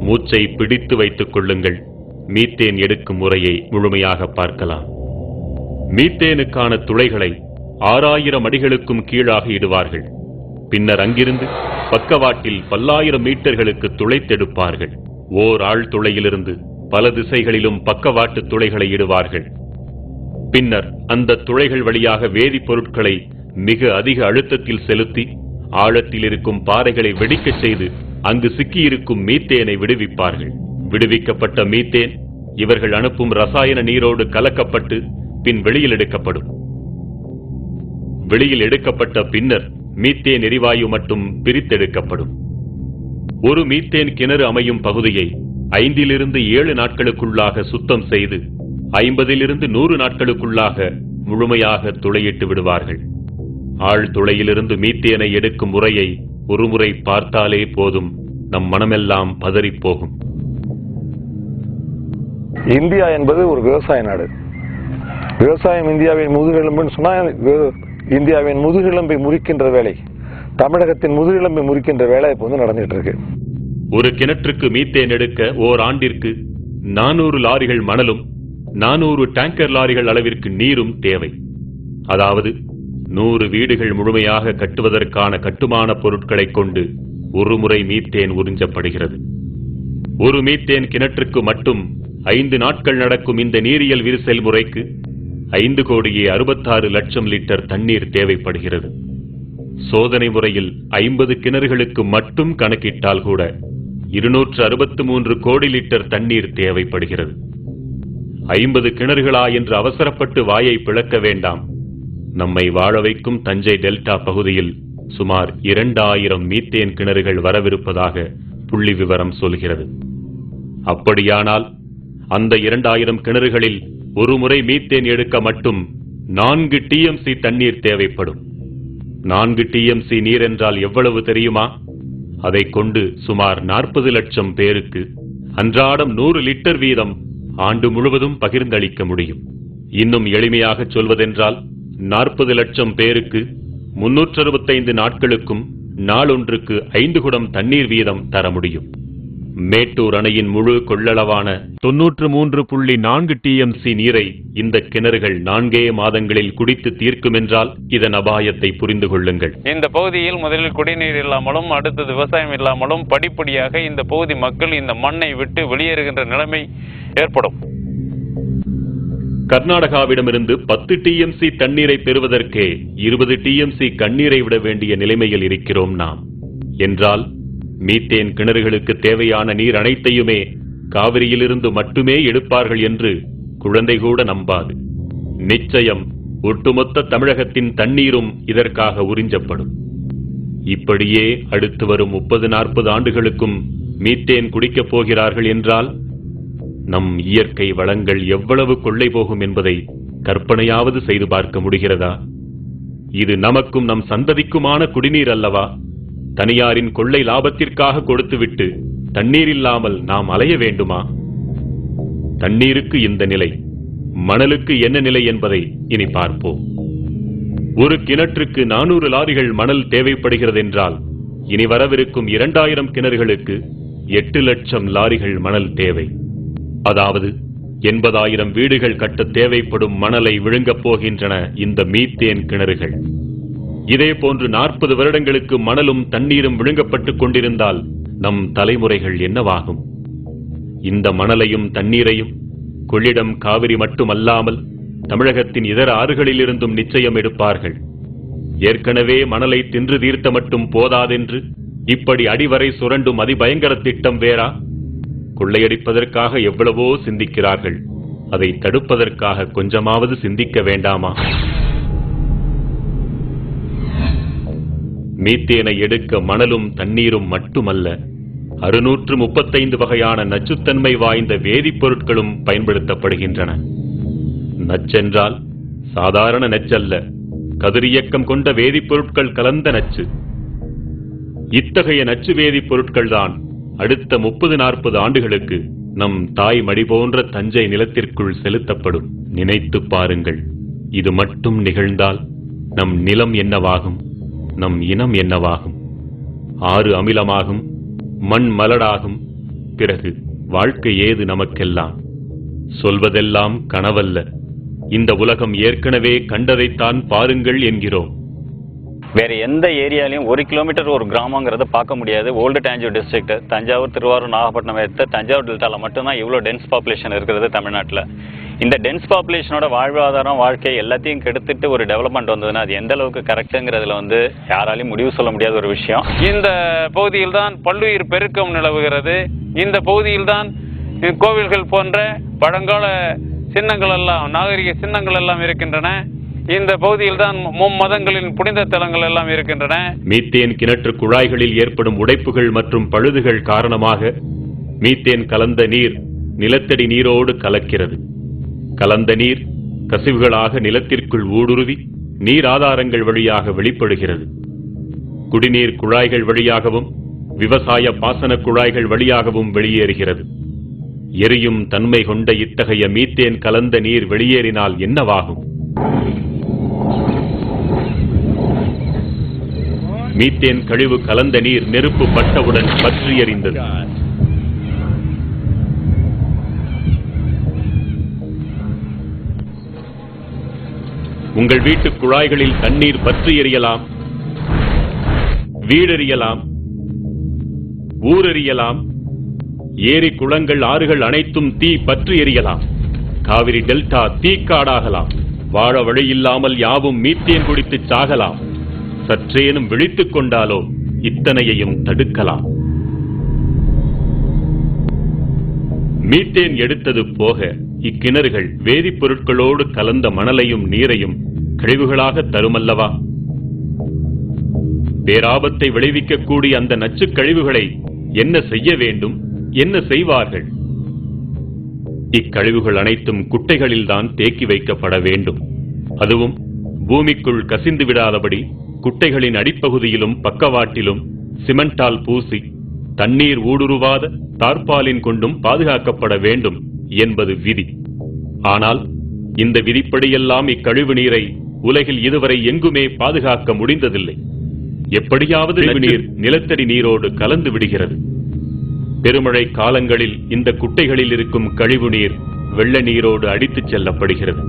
மூச்சை பிடித்து வைத்துக் கொள்ளுங்கள். மீத்தேன் எடுக்கும் முறையை முழுமையாக பார்க்கலாம். மீத்தேனுக்கான துளைகளை 6000 அடிகளுக்கும் கீழாக இடுவார்கள். பின்னர் அங்கிருந்து பக்கவாட்டில் பல்லாயிரம் மீட்டர்களுக்கு துளைத்தெடுப்பார்கள். ஓர் ஆழ்துளையிலிருந்து பல திசைகளிலும் பக்கவாட்டு துளைகளை இடுவார்கள். பின்னர் அந்த துளைகள் வழியாக வேதிப்பொருட்களை மிக அதிக அழுத்தத்தில் செலுத்தி ஆழத்தில் இருக்கும் பாறைகளை வெடிக்கச் செய்து அங்கு சிக்கியிருக்கும் மீத்தேனை விடுவிப்பார்கள். விடுவிக்கப்பட்ட மீத்தேன் இவர்கள் அனுப்பும் ரசாயன நீரோடு கலக்கப்பட்டு பின் வெளியில் எடுக்கப்படும். வெளியில் எடுக்கப்பட்ட பின்னர் மீத்தேன் எரிவாயு மட்டும் பிரித்தெடுக்கப்படும். ஒரு மீத்தேன் கிணறு அமையும் பகுதியை 5 to 7 நாட்களுக்குள்ளாக சுத்தம் செய்து 50 to 100 நாட்களுக்குள்ளாக முழுமையாக துளையிட்டு விடுவார்கள். ஆழ்துளையிலிருந்து மீத்தேனை எடுக்கும் முறையை ஒருமுறை பார்த்தாலே போதும், நம் மனமெல்லாம் பதறிப்போகும். இந்தியா என்பது ஒரு விவசாய நாடு. விவசாயம் இந்தியாவின் முதுகெலும்புன்னு சொன்னா, இந்தியாவின் முதுகெலும்பை முறிக்கின்ற வேலை, தமிழகத்தின் முதுகெலும்பை முறிக்கின்ற வேலை இப்போ நடந்துட்டு இருக்கு. ஒரு கிணற்றுக்கு மீத்தேன் எடுக்க ஓர் ஆண்டிற்கு 400 லாரிகள் மணலும் 400 டேங்கர் லாரிகள் அளவிற்கு நீரும் தேவை. அதாவது 100 வீடுகள் முழுமையாக கட்டுவதற்கான கட்டுமான பொருட்களை கொண்டு ஒரு முறை மீத்தேன் உறிஞ்சப்படுகிறது. ஒரு மீத்தேன் கிணற்றுக்கு மட்டும் 5 நாட்கள் நடக்கும் இந்த நீரியல் விரிசல் முறைக்கு 5,66,00,000 லிட்டர் தண்ணீர் தேவைப்படுகிறது. சோதனை முறையில் 50 கிணறுகளுக்கு மட்டும் கணக்கிட்டால் கூட 263 கோடி லிட்டர் தண்ணீர் தேவைப்படுகிறது. 50 கிணறுகளா என்று அவசரப்பட்டு வாயை பிளக்க வேண்டாம். நம்மை வாழ வைக்கும் தஞ்சை டெல்டா பகுதியில் சுமார் 2000 மீத்தேன் கிணறுகள் வரவிருப்பதாக புள்ளி விவரம் சொல்கிறது. அப்படியானால் அந்த 2000 கிணறுகளில் ஒரு முறை மீத்தேன் எடுக்க மட்டும் 4 TMC தண்ணீர் தேவைப்படும். 4 TMC நீர் என்றால் எவ்வளவு தெரியுமா? அதை கொண்டு சுமார் 40 லட்சம் பேருக்கு அன்றாடம் 100 லிட்டர் வீதம் ஆண்டு முழுவதும் பகிர்ந்தளிக்க முடியும். இன்னும் எளிமையாக சொல்வதென்றால் 40 லட்சம் பேருக்கு 365 நாட்களுக்கும் நாளொன்றுக்கு 5 குடம் தண்ணீர் வீதம் தர முடியும். மேட்டூர் அணையின் முழு கொள்ளளவான 93.4 TMC நீரை இந்த கிணறுகள் 4 மாதங்களில் குடித்து தீர்க்கும் என்றால் இதன் அபாயத்தை புரிந்து கொள்ளுங்கள். இந்த பகுதியில் முதலில் குடிநீர் இல்லாமலும் அடுத்தது விவசாயம் இல்லாமலும் படிப்படியாக இந்த பகுதி மக்கள் இந்த மண்ணை விட்டு வெளியேறுகின்ற நிலைமை ஏற்படும். கர்நாடகாவிடமிருந்து 10 TMC தண்ணீரை பெறுவதற்கே 20 TMC கண்ணீரை விட வேண்டிய நிலைமையில் இருக்கிறோம் நாம். என்றால் மீத்தேன் கிணறுகளுக்கு தேவையான நீர் அனைத்தையுமே காவிரியிலிருந்து மட்டுமே எடுப்பார்கள் என்று குழந்தை கூட நம்பாது. நிச்சயம் ஒட்டுமொத்த தமிழகத்தின் தண்ணீரும் இதற்காக உறிஞ்சப்படும். இப்படியே அடுத்து வரும் 30-40 ஆண்டுகளுக்கும் மீத்தேன் குடிக்கப் போகிறார்கள் என்றால் நம் இயற்கை வளங்கள் எவ்வளவு கொள்ளை போகும் என்பதை கற்பனையாவது செய்து பார்க்க முடிகிறதா? இது நமக்கும் நம் சந்ததிக்குமான குடிநீர் அல்லவா? தனியாரின் கொள்ளை லாபத்திற்காக கொடுத்துவிட்டு தண்ணீர் இல்லாமல் நாம் அலைய வேண்டுமா? தண்ணீருக்கு இந்த நிலை, மணலுக்கு என்ன நிலை என்பதை இனி பார்ப்போம். ஒரு கிணற்றுக்கு 400 லாரிகள் மணல் தேவைப்படுகிறது என்றால் இனி வரவிருக்கும் 2000 கிணறுகளுக்கு 8 லட்சம் லாரிகள் மணல் தேவை. அதாவது 80,000 வீடுகள் கட்ட தேவைப்படும் மணலை விழுங்கப் போகின்றன இந்த மீத்தேன் கிணறுகள். இதே போன்று 40 வருடங்களுக்கு மணலும் தண்ணீரும் விழுங்கப்பட்டுக் கொண்டிருந்தால் நம் தலைமுறைகள் என்னவாகும்? இந்த மணலையும் தண்ணீரையும் கொள்ளிடம் காவிரி மட்டுமல்லாமல் தமிழகத்தின் இதர ஆறுகளிலிருந்தும் நிச்சயம் எடுப்பார்கள். ஏற்கனவே மணலை தின்று தீர்த்த மட்டும் போதாதென்று இப்படி அடிவரை சுரண்டும் அதிபயங்கர திட்டம் வேறா? கொள்ளையடிப்பதற்காக எவ்வளவோ சிந்திக்கிறார்கள், அதை தடுப்பதற்காக கொஞ்சமாவது சிந்திக்க வேண்டாமா? மீத்தேனை எடுக்க மணலும் தண்ணீரும் மட்டுமல்ல, 635 வகையான நச்சுத்தன்மை வாய்ந்த வேதிப்பொருட்களும் பயன்படுத்தப்படுகின்றன. நச்சென்றால் சாதாரண நச்சல்ல, கதிரியக்கம் கொண்ட வேதிப்பொருட்கள் கலந்த நச்சு. இத்தகைய நச்சு வேதிப்பொருட்கள் தான் அடுத்த 30-40 ஆண்டுகளுக்கு நம் தாய் மடி போன்ற தஞ்சை நிலத்திற்குள் செலுத்தப்படும். நினைத்து பாருங்கள், இது மட்டும் நிகழ்ந்தால் நம் நிலம் என்னவாகும்? நம் இனம் என்னவாகும்? ஆறு அமிலமாகும், மண் மலடாகும், பிறகு வாழ்க்கை ஏது நமக்கெல்லாம்? சொல்வதெல்லாம் கனவல்ல, இந்த உலகம் ஏற்கனவே கண்டதைத்தான் பாருங்கள் என்கிறோம். வேற எந்த ஏரியாலையும் 1 கிலோமீட்டர் ஒரு கிராமங்கிறத பார்க்க முடியாது. ஓல்டு தஞ்சாவூர் டிஸ்ட்ரிக்ட், தஞ்சாவூர், திருவாரூர், நாகப்பட்டினம் எடுத்த தஞ்சாவூர் டெல்டாவில் மட்டும்தான் இவ்வளோ டென்ஸ் பாப்புலேஷன் இருக்கிறது தமிழ்நாட்டில். இந்த டென்ஸ் பாப்புலேஷனோட வாழ்வாதாரம், வாழ்க்கை எல்லாத்தையும் கெடுத்துட்டு ஒரு டெவலப்மெண்ட் வந்ததுன்னா அது எந்த அளவுக்கு கரெக்டுங்கிறதுல யாராலையும் முடிவு சொல்ல முடியாத ஒரு விஷயம். இந்த பகுதியில் தான் பல்லுயிர் பெருக்கம் நிலவுகிறது. இந்த பகுதியில் தான் கோவில்கள் போன்ற பழங்கால சின்னங்கள் எல்லாம், நாகரிக சின்னங்கள் எல்லாம் இருக்கின்றன. இந்த பகுதியில் தான் மும்மதங்களின் புனித தலங்கள் எல்லாம் இருக்கின்றன. மீத்தேன் கிணற்று குழாய்களில் ஏற்படும் உடைப்புகள் மற்றும் பழுதுகள் காரணமாக மீத்தேன் கலந்த நீர் நிலத்தடி நீரோடு கலக்கிறது. கலந்த நீர் கசிவுகளாக நிலத்திற்குள் ஊடுருவி நீர் ஆதாரங்கள் வழியாக வெளிப்படுகிறது. குடிநீர் குழாய்கள் வழியாகவும் விவசாய பாசன குழாய்கள் வழியாகவும் வெளியேறுகிறது. எரியும் தன்மை கொண்ட இத்தகைய மீத்தேன் கலந்த நீர் வெளியேறினால் என்னவாகும்? மீத்தேன் கழிவு கலந்த நீர் நெருப்பு பட்டவுடன் பற்றி எறிந்தது. உங்கள் வீட்டு குழாய்களில் தண்ணீர் பற்றி எறியலாம், வீடெறியலாம், ஊரெறியலாம், ஏரி குளங்கள் ஆறுகள் அனைத்தும் தீ பற்றி எறியலாம். காவிரி டெல்டா தீக்காடாகலாம். வாழ வழியில்லாமல் யாவும் மீத்தேன் குடித்து சாகலாம். சற்றேனும் விழித்துக் கொண்டாலோ இத்தனையையும் தடுக்கலாம். மீத்தேன் எடுத்தது போக இக்கிணறுகள் வேதிப்பொருட்களோடு கலந்த மணலையும் நீரையும் கழிவுகளாக தருமல்லவா? பேராபத்தை விளைவிக்கக்கூடிய அந்த நச்சு கழிவுகளை என்ன செய்ய வேண்டும், என்ன செய்வார்கள்? இக்கழிவுகள் அனைத்தும் குட்டைகளில்தான் தேக்கி வைக்கப்பட வேண்டும். அதுவும் பூமிக்குள் கசிந்து விடாதபடி குட்டைகளின் அடிப்பகுதியிலும் பக்கவாட்டிலும் சிமெண்டால் பூசி தண்ணீர் ஊடுருவாத தார்பாலின் கொண்டும் பாதுகாக்கப்பட வேண்டும் என்பது விதி. ஆனால் இந்த விதிப்படியெல்லாம் இக்கழிவு நீரை உலகில் இதுவரை எங்குமே பாதுகாக்க முடிந்ததில்லை. எப்படியாவது நீர் நிலத்தடி நீரோடு கலந்து விடுகிறது. பெருமழை காலங்களில் இந்த குட்டைகளில் இருக்கும் கழிவு நீர் வெள்ள நீரோடு அடித்துச் செல்லப்படுகிறது.